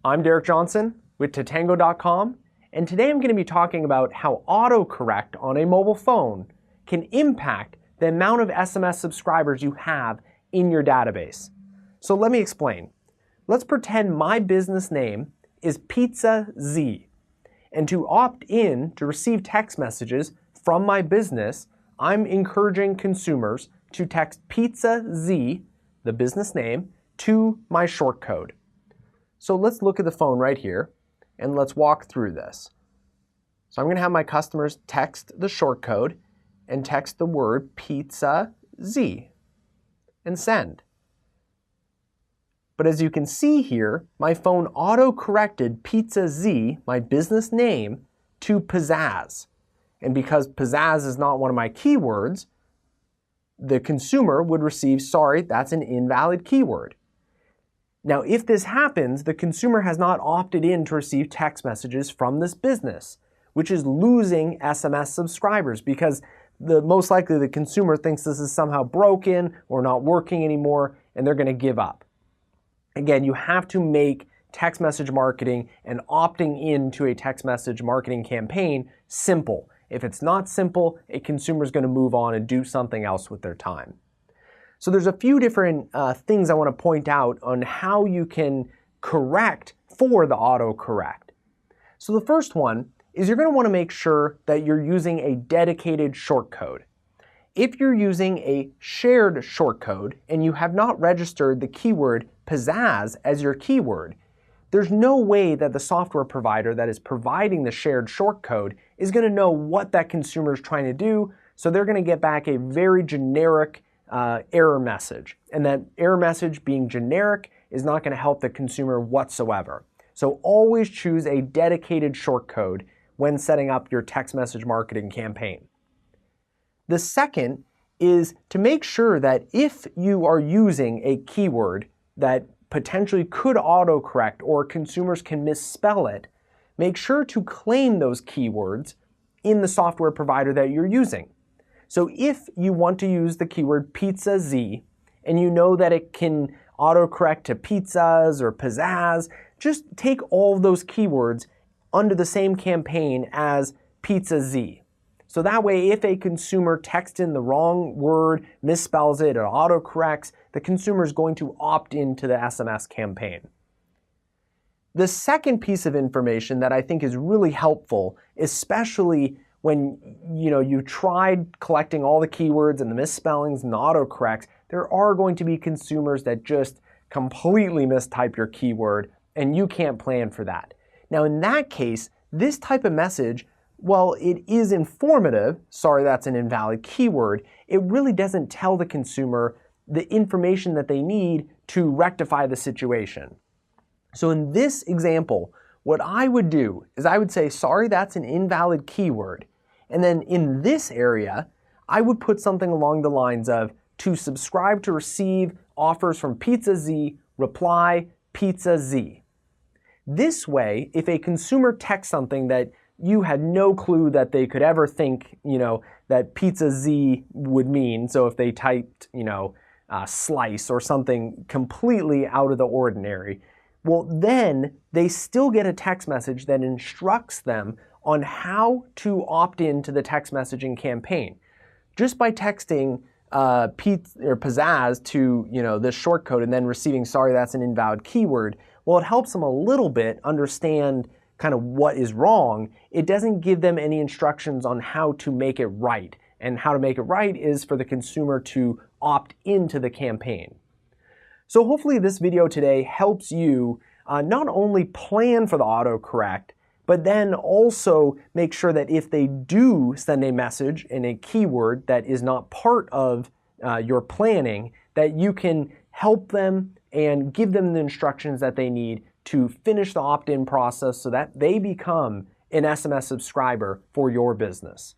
I'm Derek Johnson with Tatango.com, and today I'm going to be talking about how autocorrect on a mobile phone can impact the amount of SMS subscribers you have in your database. So let me explain. Let's pretend my business name is Pizza Z, and to opt in to receive text messages from my business, I'm encouraging consumers to text Pizza Z, the business name, to my short code. So let's look at the phone right here and let's walk through this. So I'm going to have my customers text the short code and text the word Pizza Z and send. But as you can see here, my phone auto-corrected Pizza Z, my business name, to Pizzazz. And because Pizzazz is not one of my keywords, the consumer would receive, sorry, that's an invalid keyword. Now, if this happens, the consumer has not opted in to receive text messages from this business, which is losing SMS subscribers because most likely the consumer thinks this is somehow broken or not working anymore, and they're going to give up. Again, you have to make text message marketing and opting into a text message marketing campaign simple. If it's not simple, a consumer is going to move on and do something else with their time. So there's a few different things I want to point out on how you can correct for the autocorrect. So the first one is you're going to want to make sure that you're using a dedicated shortcode. If you're using a shared shortcode and you have not registered the keyword Pizzazz as your keyword, there's no way that the software provider that is providing the shared shortcode is going to know what that consumer is trying to do, so they're going to get back a very generic error message. And that error message being generic is not going to help the consumer whatsoever. So always choose a dedicated shortcode when setting up your text message marketing campaign. The second is to make sure that if you are using a keyword that potentially could autocorrect or consumers can misspell it, make sure to claim those keywords in the software provider that you're using. So if you want to use the keyword Pizza Z and you know that it can autocorrect to pizzas or pizzazz, just take all of those keywords under the same campaign as Pizza Z. So that way, if a consumer texts in the wrong word, misspells it, or autocorrects, the consumer is going to opt into the SMS campaign. The second piece of information that I think is really helpful, especially when you tried collecting all the keywords and the misspellings and the autocorrects, there are going to be consumers that just completely mistype your keyword, and you can't plan for that. Now, in that case, this type of message, while it is informative, sorry, that's an invalid keyword, it really doesn't tell the consumer the information that they need to rectify the situation. So in this example, what I would do is I would say, sorry, that's an invalid keyword. And then in this area, I would put something along the lines of, to subscribe to receive offers from Pizza Z, reply Pizza Z. This way, if a consumer texts something that you had no clue that they could ever think, that Pizza Z would mean. So if they typed, slice or something completely out of the ordinary, well, then they still get a text message that instructs them on how to opt into the text messaging campaign. Just by texting pizza or pizzazz to, this shortcode and then receiving, sorry, that's an invalid keyword, well, it helps them a little bit understand kind of what is wrong. It doesn't give them any instructions on how to make it right. And how to make it right is for the consumer to opt into the campaign. So hopefully this video today helps you not only plan for the autocorrect, but then also make sure that if they do send a message in a keyword that is not part of your planning, that you can help them and give them the instructions that they need to finish the opt-in process so that they become an SMS subscriber for your business.